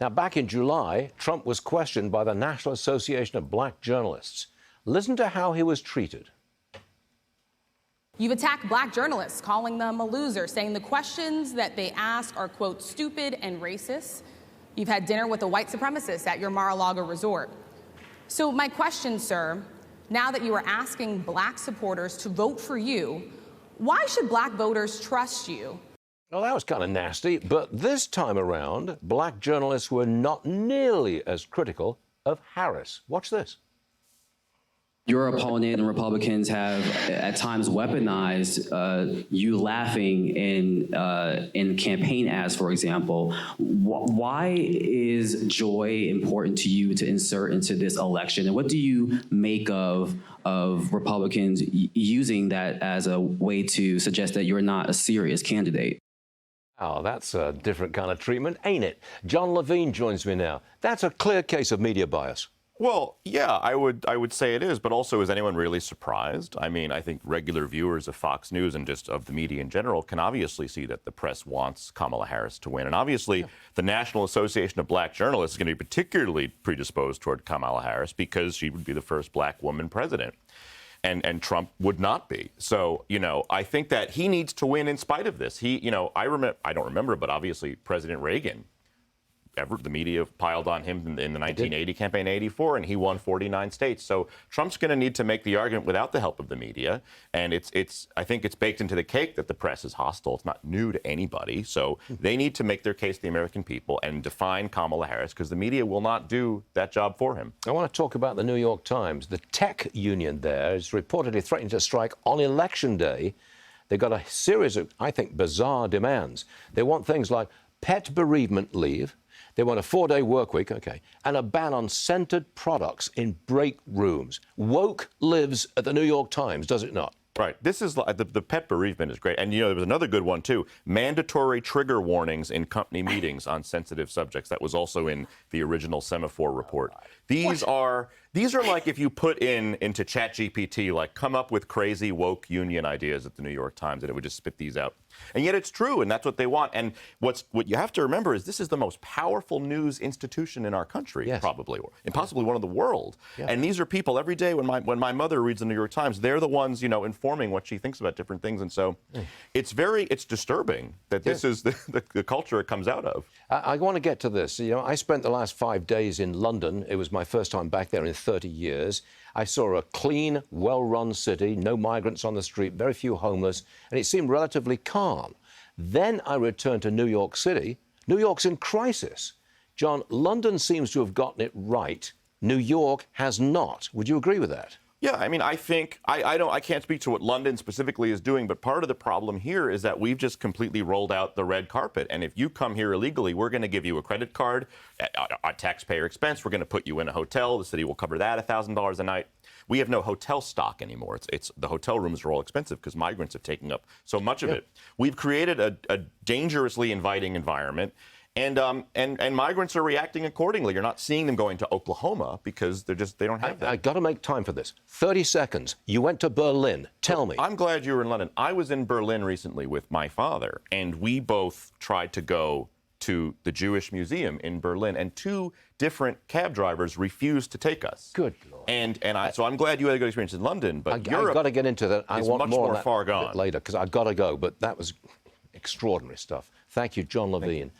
Now, back in July, Trump was questioned by the National Association of Black Journalists. Listen to how he was treated. You've attacked black journalists, calling them a loser, saying the questions that they ask are, quote, stupid and racist. You've had dinner with a white supremacist at your Mar-a-Lago resort. So my question, sir, now that you are asking black supporters to vote for you, why should black voters trust you? Well, that was kind of nasty, but this time around, black journalists were not nearly as critical of Harris. Watch this. Your opponent and Republicans have at times weaponized you laughing in campaign ads, for example. Why is joy important to you to insert into this election? And what do you make of Republicans using that as a way to suggest that you're not a serious candidate? Oh, that's a different kind of treatment, ain't it? Jon Levine joins me now. That's a clear case of media bias. Well, yeah, I would say it is, but also, is anyone really surprised? I mean, I think regular viewers of Fox News and just of the media in general can obviously see that the press wants Kamala Harris to win. And obviously, the National Association of Black Journalists is going to be particularly predisposed toward Kamala Harris because she would be the first black woman president. And Trump would not be. So, I think that he needs to win in spite of this. I don't remember, but obviously President Reagan, the media piled on him in the 1980 campaign, 84, and he won 49 states. So Trump's going to need to make the argument without the help of the media. And I think it's baked into the cake that the press is hostile. It's not new to anybody. So they need to make their case to the American people and define Kamala Harris, because the media will not do that job for him. I want to talk about the New York Times. The tech union there is reportedly threatening to strike on Election Day. They've got a series of, I think, bizarre demands. They want things like pet bereavement leave. They want a 4-day work week, and a ban on scented products in break rooms. Woke lives at the New York Times, does it not? Right. This is the pet bereavement is great. And, there was another good one, too. Mandatory trigger warnings in company meetings on sensitive subjects. That was also in the original semaphore report. These are like if you put into ChatGPT, like, come up with crazy woke union ideas at the New York Times, and it would just spit these out. And yet it's true, and that's what they want. And what you have to remember is this is the most powerful news institution in our country, probably, and possibly one of the world. Yeah. And these are people every day when my mother reads the New York Times, they're the ones, informing what she thinks about different things. And so it's disturbing that this is the culture it comes out of. I want to get to this. I spent the last 5 days in London. It was my first time back there in 30 years. I saw a clean, well-run city, no migrants on the street, very few homeless, and it seemed relatively calm. Then I returned to New York City. New York's in crisis. John, London seems to have gotten it right. New York has not. Would you agree with that? Yeah, I mean, I think I can't speak to what London specifically is doing, but part of the problem here is that we've just completely rolled out the red carpet. And if you come here illegally, we're going to give you a credit card at taxpayer expense. We're going to put you in a hotel. The city will cover that $1,000 a night. We have no hotel stock anymore. It's the hotel rooms are all expensive because migrants have taken up so much of it. We've created a dangerously inviting environment. And migrants are reacting accordingly. You're not seeing them going to Oklahoma because they don't have that. I got to make time for this. 30 seconds. You went to Berlin. Tell me. I'm glad you were in London. I was in Berlin recently with my father, and we both tried to go to the Jewish Museum in Berlin, and 2 different cab drivers refused to take us. Good Lord. So I'm glad you had a good experience in London, but Europe I've got to get into that. I want much more more on far that gone later because I've got to go. But that was extraordinary stuff. Thank you, Jon Levine.